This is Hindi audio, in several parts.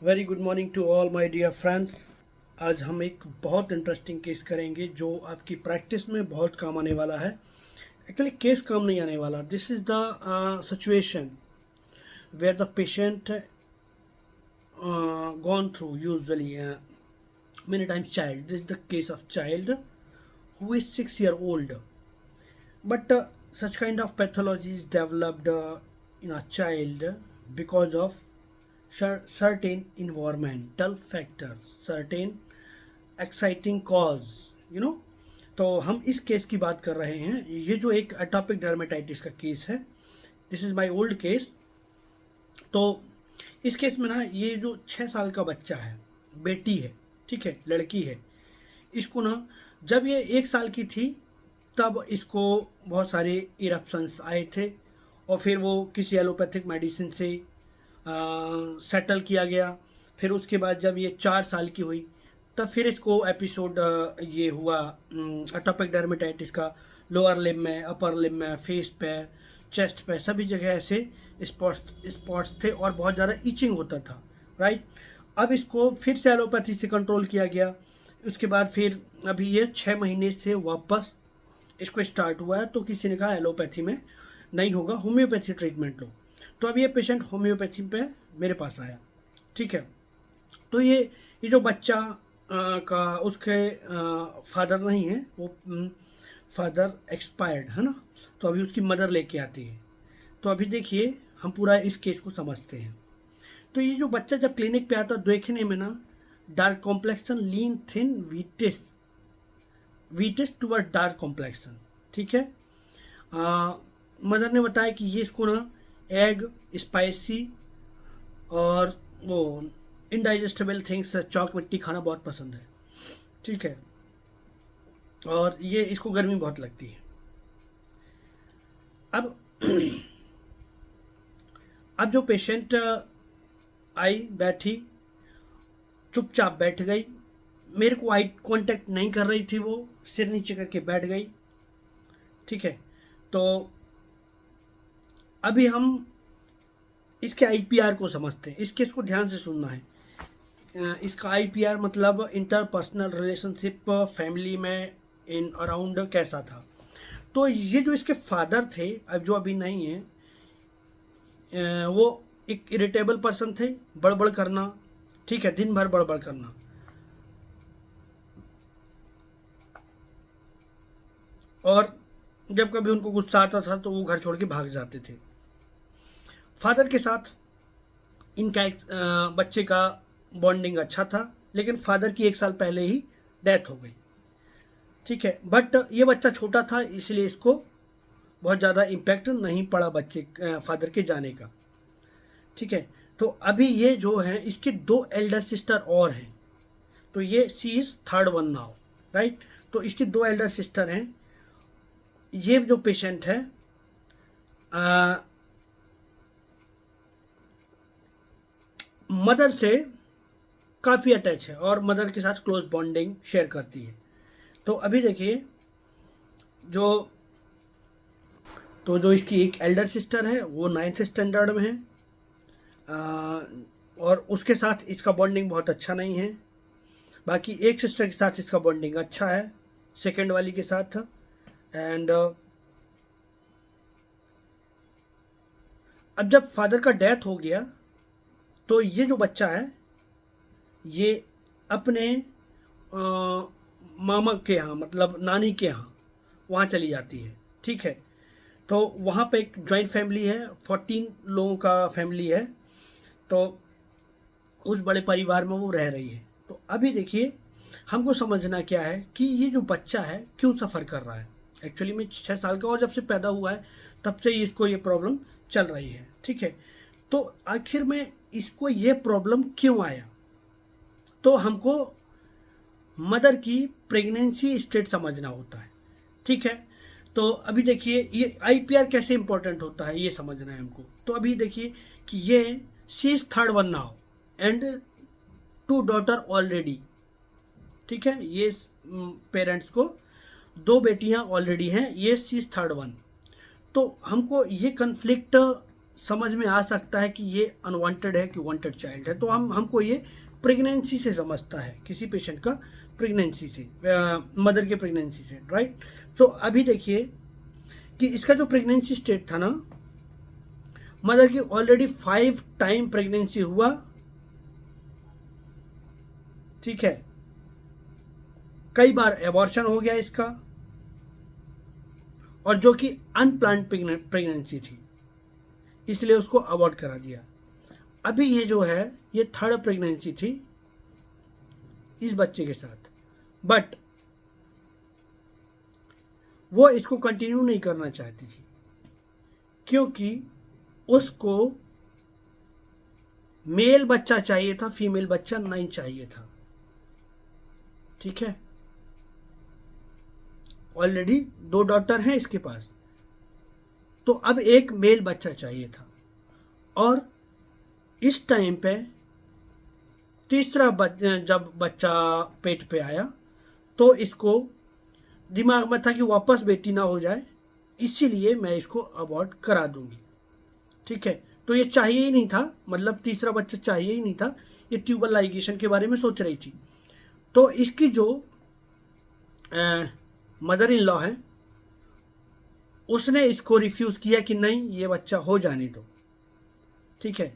Very good morning to all my dear friends. आज हम एक बहुत इंटरेस्टिंग केस करेंगे जो आपकी प्रैक्टिस में बहुत काम आने वाला है। एक्चुअली केस काम नहीं आने वाला, this is the situation where the patient gone through usually many times child. This is the case of child who is 6 year old, but such kind of pathology is developed in a child because of certain environmental factor, certain exciting cause, you know। तो हम इस केस की बात कर रहे हैं। ये जो एक एटॉपिक डर्मेटाइटिस का केस है, this is my old case. तो इस केस में ना, ये जो 6 साल का बच्चा है, बेटी है, ठीक है, लड़की है। इसको ना, जब ये 1 साल की थी तब इसको बहुत सारे इरप्शंस आए थे और फिर वो किसी एलोपैथिक मेडिसिन से सेटल किया गया। फिर उसके बाद जब ये 4 साल की हुई तब फिर इसको एपिसोड ये हुआ एटोपिक डर्मेटाइटिस का। लोअर लिम्ब में, अपर लिम्ब में, फेस पे, चेस्ट पे, सभी जगह ऐसे स्पॉट्स थे और बहुत ज़्यादा इचिंग होता था, राइट। अब इसको फिर से एलोपैथी से कंट्रोल किया गया। उसके बाद फिर अभी ये 6 महीने से वापस इसको स्टार्ट हुआ है। तो किसी ने कहा एलोपैथी में नहीं होगा, होम्योपैथी ट्रीटमेंट लो। तो अब ये पेशेंट होम्योपैथी पे मेरे पास आया, ठीक है। तो ये जो बच्चा का उसके फादर नहीं है, वो फादर एक्सपायर्ड है ना। तो अभी उसकी मदर लेके आती है। तो अभी देखिए हम पूरा इस केस को समझते हैं। तो ये जो बच्चा जब क्लिनिक पे आता, देखने में ना डार्क कॉम्प्लेक्शन, लीन थिन, वीटेस्ट टूवर्ड डार्क कॉम्प्लेक्शन, ठीक है। मदर ने बताया कि ये इसको ना एग, स्पाइसी और वो इनडाइजेस्टेबल थिंग्स, चौक मिट्टी खाना बहुत पसंद है, ठीक है। और ये इसको गर्मी बहुत लगती है। अब अब जो पेशेंट आई, बैठी, चुपचाप बैठ गई, मेरे को आई कांटेक्ट नहीं कर रही थी, वो सिर नीचे करके बैठ गई, ठीक है। तो अभी हम इसके आईपीआर को समझते हैं। इस केस को ध्यान से सुनना है। इसका आईपीआर मतलब इंटरपर्सनल रिलेशनशिप फैमिली में इन अराउंड कैसा था। तो ये जो इसके फादर थे, अब जो अभी नहीं है, वो एक इरिटेबल पर्सन थे, बड़बड़ करना, ठीक है, दिन भर बड़बड़ करना। और जब कभी उनको गुस्सा आता था तो वो घर छोड़ के भाग जाते थे। फादर के साथ इनका बच्चे का बॉन्डिंग अच्छा था, लेकिन फादर की 1 साल पहले ही डेथ हो गई, ठीक है। बट ये बच्चा छोटा था, इसलिए इसको बहुत ज़्यादा इम्पैक्ट नहीं पड़ा बच्चे फादर के जाने का, ठीक है। तो अभी ये जो है, इसके 2 एल्डर सिस्टर और हैं। तो ये C is third one now, right. तो इसकी 2 एल्डर सिस्टर हैं। ये जो पेशेंट है मदर से काफ़ी अटैच है और मदर के साथ क्लोज बॉन्डिंग शेयर करती है। तो अभी देखिए जो जो इसकी एक एल्डर सिस्टर है, वो 9th स्टैंडर्ड में है, और उसके साथ इसका बॉन्डिंग बहुत अच्छा नहीं है। बाकी एक सिस्टर के साथ इसका बॉन्डिंग अच्छा है, सेकेंड वाली के साथ। एंड अब जब फादर का डेथ हो गया तो ये जो बच्चा है, ये अपने मामा के यहाँ, मतलब नानी के यहाँ, वहाँ चली जाती है, ठीक है। तो वहाँ पे एक जॉइंट फैमिली है, 14 लोगों का फैमिली है। तो उस बड़े परिवार में वो रह रही है। तो अभी देखिए हमको समझना क्या है कि ये जो बच्चा है क्यों सफ़र कर रहा है। एक्चुअली में 6 साल का, और जब से पैदा हुआ है तब से ही इसको ये प्रॉब्लम चल रही है, ठीक है। तो आखिर में इसको ये प्रॉब्लम क्यों आया, तो हमको मदर की प्रेगनेंसी स्टेट समझना होता है, ठीक है। तो अभी देखिए ये आईपीआर कैसे इंपॉर्टेंट होता है, ये समझना है हमको। तो अभी देखिए कि ये she is third one now and 2 daughter already, ठीक है। ये पेरेंट्स को 2 बेटियां ऑलरेडी हैं, ये सी इज थर्ड वन। तो हमको ये कन्फ्लिक्ट समझ में आ सकता है कि ये अनवांटेड है कि वांटेड चाइल्ड है। तो हमको ये प्रेगनेंसी से समझता है, किसी पेशेंट का प्रेगनेंसी से, मदर के प्रेगनेंसी से, राइट। तो अभी देखिए कि इसका जो प्रेगनेंसी स्टेट था ना, मदर की ऑलरेडी 5 टाइम प्रेगनेंसी हुआ, ठीक है, कई बार एबॉर्शन हो गया इसका, और जो कि अनप्लान्ड प्रेगनेंसी थी, इसलिए उसको अबॉर्ट करा दिया। अभी ये जो है ये 3rd प्रेगनेंसी थी इस बच्चे के साथ, बट वो इसको कंटिन्यू नहीं करना चाहती थी, क्योंकि उसको मेल बच्चा चाहिए था, फीमेल बच्चा नहीं चाहिए था, ठीक है। ऑलरेडी 2 डॉटर हैं इसके पास, तो अब एक मेल बच्चा चाहिए था। और इस टाइम पे तीसरा जब बच्चा पेट पे आया तो इसको दिमाग में था कि वापस बेटी ना हो जाए, इसीलिए मैं इसको अबॉर्ट करा दूंगी, ठीक है। तो ये चाहिए ही नहीं था, मतलब तीसरा बच्चा चाहिए ही नहीं था, ये ट्यूबल लाइगेशन के बारे में सोच रही थी। तो इसकी जो मदर इन लॉ है, उसने इसको रिफ्यूज़ किया कि नहीं, ये बच्चा हो जाने दो, ठीक है।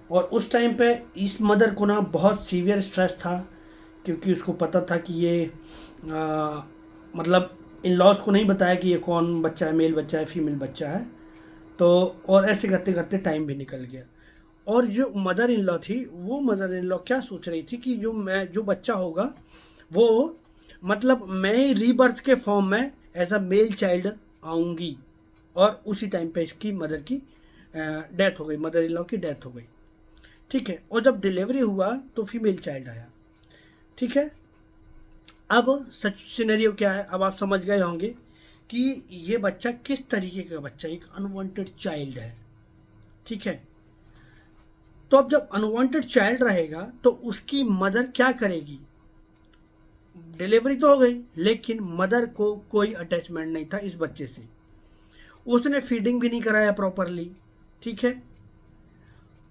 और उस टाइम पे इस मदर को ना बहुत सीवियर स्ट्रेस था, क्योंकि उसको पता था कि ये मतलब इन लॉज को नहीं बताया कि ये कौन बच्चा है, मेल बच्चा है, फीमेल बच्चा है। तो और ऐसे करते करते टाइम भी निकल गया। और जो मदर इन लॉ थी, वो मदर इन लॉ क्या सोच रही थी कि जो बच्चा होगा वो, मतलब मैं रीबर्थ के फॉर्म में एज अ मेल चाइल्ड आऊँगी। और उसी टाइम पे इसकी मदर की डेथ हो गई, मदर इन लॉ की डेथ हो गई, ठीक है। और जब डिलीवरी हुआ तो फीमेल चाइल्ड आया, ठीक है। अब सच सिनेरियो क्या है, अब आप समझ गए होंगे कि ये बच्चा किस तरीके का बच्चा, एक अनवांटेड चाइल्ड है, ठीक है। तो अब जब अनवांटेड चाइल्ड रहेगा तो उसकी मदर क्या करेगी, डिलीवरी तो हो गई लेकिन मदर को कोई अटैचमेंट नहीं था इस बच्चे से, उसने फीडिंग भी नहीं कराया प्रॉपरली, ठीक है।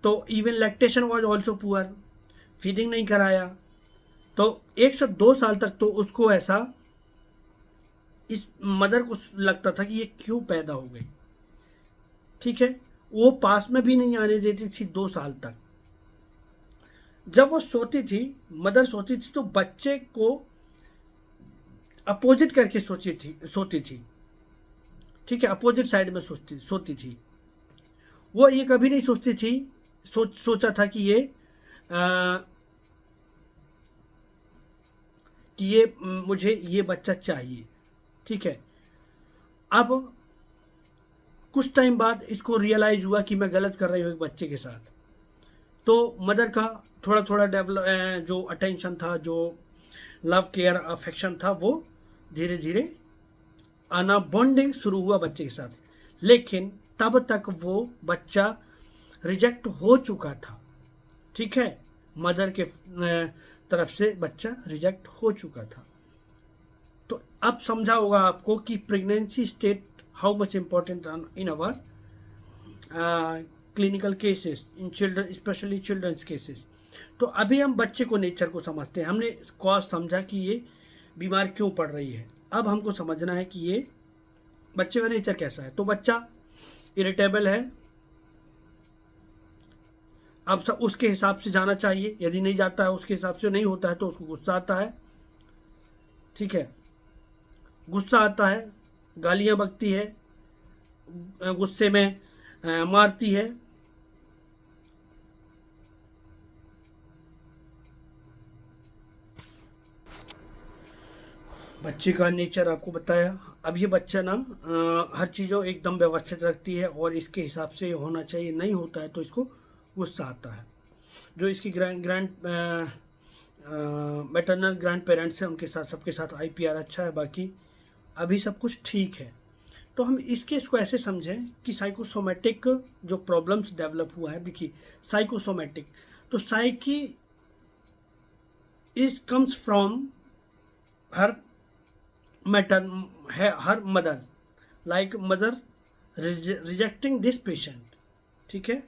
तो even lactation was also poor, feeding नहीं कराया, तो 1 से 2 साल तक तो उसको ऐसा, इस मदर को लगता था कि ये क्यों पैदा हो गई, ठीक है। वो पास में भी नहीं आने देती थी 2 साल तक। जब वो सोती थी, मदर सोती थी, तो बच्चे को अपोजिट करके सोती थी, ठीक है, अपोजिट साइड में सोती थी। वो ये कभी नहीं सोचती थी, सोचा था कि मुझे ये बच्चा चाहिए, ठीक है। अब कुछ टाइम बाद इसको रियलाइज हुआ कि मैं गलत कर रही हूँ एक बच्चे के साथ। तो मदर का थोड़ा थोड़ा डेवलप, जो अटेंशन था, जो लव केयर अफेक्शन था, वो धीरे धीरे आना, बॉन्डिंग शुरू हुआ बच्चे के साथ। लेकिन तब तक वो बच्चा रिजेक्ट हो चुका था, ठीक है, मदर के तरफ से बच्चा रिजेक्ट हो चुका था। तो अब समझा होगा आपको कि pregnancy state how much important in our clinical cases, in children, specially childrens cases. तो अभी हम बच्चे को, नेचर को समझते हैं। हमने कॉज समझा कि ये बीमार क्यों पड़ रही है, अब हमको समझना है कि ये बच्चे का नेचर कैसा है। तो बच्चा इरिटेबल है, अब सब उसके हिसाब से जाना चाहिए, यदि नहीं जाता है, उसके हिसाब से नहीं होता है, तो उसको गुस्सा आता है, ठीक है, गुस्सा आता है, गालियाँ बकती है, गुस्से में मारती है, बच्चे का नेचर आपको बताया। अब ये बच्चा ना हर चीज़ों एकदम व्यवस्थित रखती है और इसके हिसाब से होना चाहिए, नहीं होता है तो इसको गुस्सा आता है। जो इसकी ग्रैंड मैटरनल ग्रैंड पेरेंट्स हैं, उनके साथ, सबके साथ IPR अच्छा है, बाकी अभी सब कुछ ठीक है। तो हम इस केस को ऐसे समझें कि साइकोसोमेटिक जो प्रॉब्लम्स डेवलप हुआ है, देखिए साइकोसोमेटिक, तो psyche is comes from her matter है, her mother, like mother rejecting this patient. ठीक है,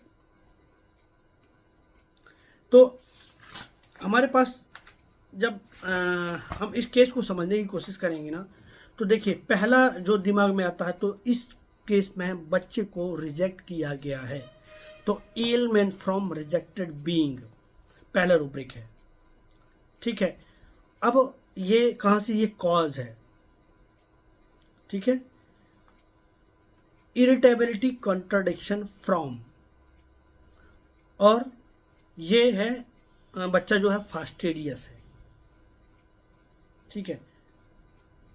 तो हमारे पास जब हम इस केस को समझने की कोशिश करेंगे ना, तो देखिए पहला जो दिमाग में आता है, तो इस केस में बच्चे को रिजेक्ट किया गया है, तो एलमेंट फ्रॉम रिजेक्टेड बीइंग पहला रूब्रिक है। ठीक है, अब ये कहाँ से, ये कॉज है। ठीक है, इरिटेबिलिटी कॉन्ट्राडिक्शन फ्रॉम, और ये है बच्चा जो है फास्टिडियस है। ठीक है,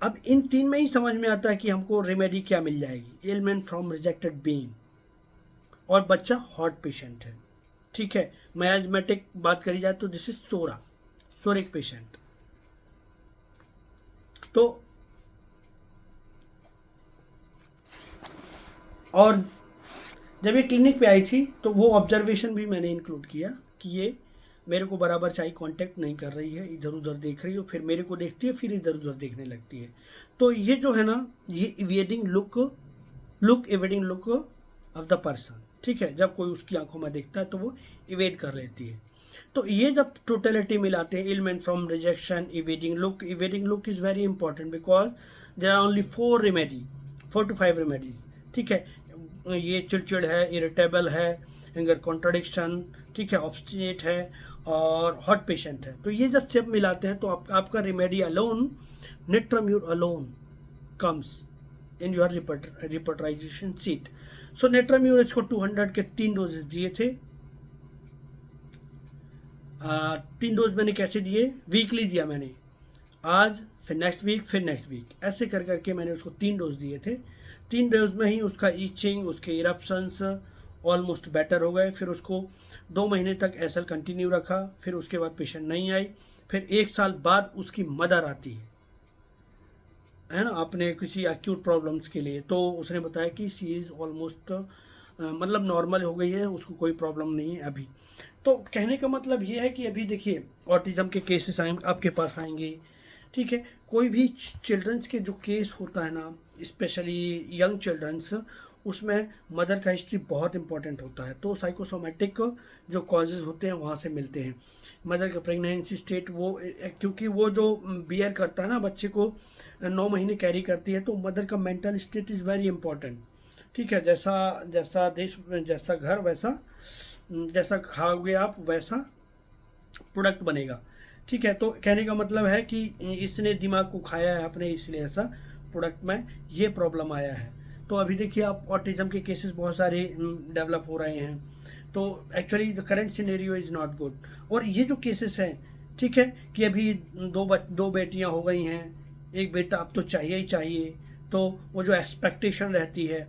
अब इन तीन में ही समझ में आता है कि हमको रेमेडी क्या मिल जाएगी, एलमेंट फ्रॉम रिजेक्टेड बीइंग, और बच्चा हॉट पेशेंट है। ठीक है, मायाजमेटिक बात करी जाए तो दिस इज सोरिक पेशेंट। तो और जब ये क्लिनिक पे आई थी तो वो ऑब्जर्वेशन भी मैंने इंक्लूड किया कि ये मेरे को बराबर से आई कांटेक्ट नहीं कर रही है, इधर उधर देख रही है, फिर मेरे को देखती है, फिर इधर उधर देखने लगती है। तो ये जो है ना, ये evading evading look of the person. ठीक है, जब कोई उसकी आंखों में देखता है तो वो इवेड कर लेती है। तो ये जब टोटलिटी मिलाते हैं, element from rejection, evading look is very important because there are only 4 to 5 remedies. ठीक है, ये चिड़चिड़ है, इरिटेबल है, एंगर कॉन्ट्राडिक्शन, ठीक है, ऑब्स्टिनेट है, और हॉट पेशेंट है। तो ये जब सब मिलाते हैं तो आपका remedy alone, natrum mur alone comes in your repertorisation sheet. So natrum mur को 200 के 3 डोजेस दिए थे। 3 डोज मैंने कैसे दिए, वीकली दिया मैंने, आज फिर नेक्स्ट वीक, ऐसे कर करके मैंने उसको 3 डोज दिए थे। 3 डोज में ही उसका ईचिंग, उसके इरप्शंस ऑलमोस्ट बेटर हो गए। फिर उसको 2 महीने तक एसएल कंटिन्यू रखा, फिर उसके बाद पेशेंट नहीं आई। फिर 1 साल बाद उसकी मदर आती है ना, अपने किसी एक्यूट प्रॉब्लम्स के लिए, तो उसने बताया कि सी इज़ ऑलमोस्ट मतलब नॉर्मल हो गई है, उसको कोई प्रॉब्लम नहीं है अभी। तो कहने का मतलब ये है कि अभी देखिए ऑटिज़म के केसेस आपके पास आएंगे। ठीक है, कोई भी चिल्ड्रंस के जो केस होता है ना, स्पेशली यंग चिल्ड्रंस, उसमें मदर का हिस्ट्री बहुत इंपॉर्टेंट होता है। तो साइकोसोमेटिक जो कॉजेज़ होते हैं वहाँ से मिलते हैं। मदर का प्रेगनेंसी स्टेट, वो क्योंकि वो जो बियर करता है ना, बच्चे को 9 महीने कैरी करती है, तो मदर का mental state is very important. ठीक है, जैसा देश, जैसा घर वैसा, जैसा खाओगे आप वैसा प्रोडक्ट बनेगा। ठीक है, तो कहने का मतलब है कि इसने दिमाग को खाया है अपने, इसलिए ऐसा प्रोडक्ट में ये प्रॉब्लम आया है। तो अभी देखिए आप ऑटिज्म के केसेस बहुत सारे डेवलप हो रहे हैं। तो actually the current scenario is not good. और ये जो केसेस हैं, ठीक है, कि अभी दो बेटियां हो गई हैं, एक बेटा अब तो चाहिए ही चाहिए, तो वो जो एक्सपेक्टेशन रहती है,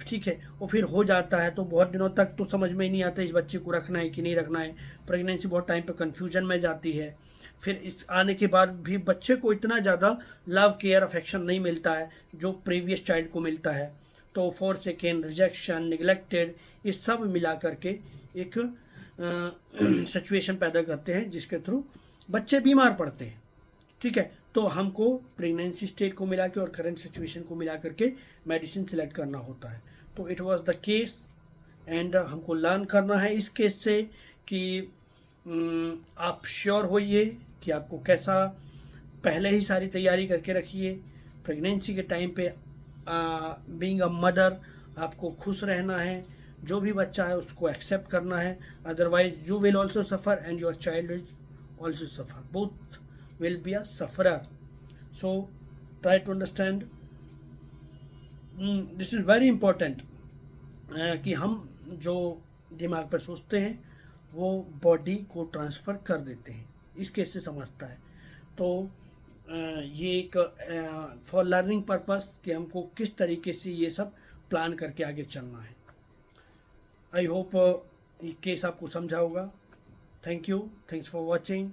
ठीक है, वो फिर हो जाता है। तो बहुत दिनों तक तो समझ में ही नहीं आता इस बच्चे को रखना है कि नहीं रखना है। प्रेगनेंसी बहुत टाइम पे कन्फ्यूजन में जाती है। फिर इस आने के बाद भी बच्चे को इतना ज़्यादा लव केयर अफेक्शन नहीं मिलता है जो प्रीवियस चाइल्ड को मिलता है। तो फोरसेकन, रिजेक्शन, निगलेक्टेड, ये सब मिला करके एक सिचुएशन पैदा करते हैं जिसके थ्रू बच्चे बीमार पड़ते हैं। ठीक है, तो हमको प्रेगनेंसी स्टेट को मिला के और करंट सिचुएशन को मिला करके मेडिसिन सिलेक्ट करना होता है। तो it was the case, and हमको लर्न करना है इस केस से कि आप श्योर होइए कि आपको कैसा, पहले ही सारी तैयारी करके रखिए। प्रेगनेंसी के टाइम पे बीइंग अ मदर आपको खुश रहना है, जो भी बच्चा है उसको एक्सेप्ट करना है, otherwise you will also suffer and your child is also suffer, both will be a sufferer. So try to understand, this is very important, कि हम जो दिमाग पर सोचते हैं वो बॉडी को ट्रांसफ़र कर देते हैं, इस केस से समझता है। तो ये एक फॉर लर्निंग पर्पस कि हमको किस तरीके से ये सब प्लान करके आगे चलना है। आई होप ये केस आपको समझा होगा। Thank you, thanks for watching.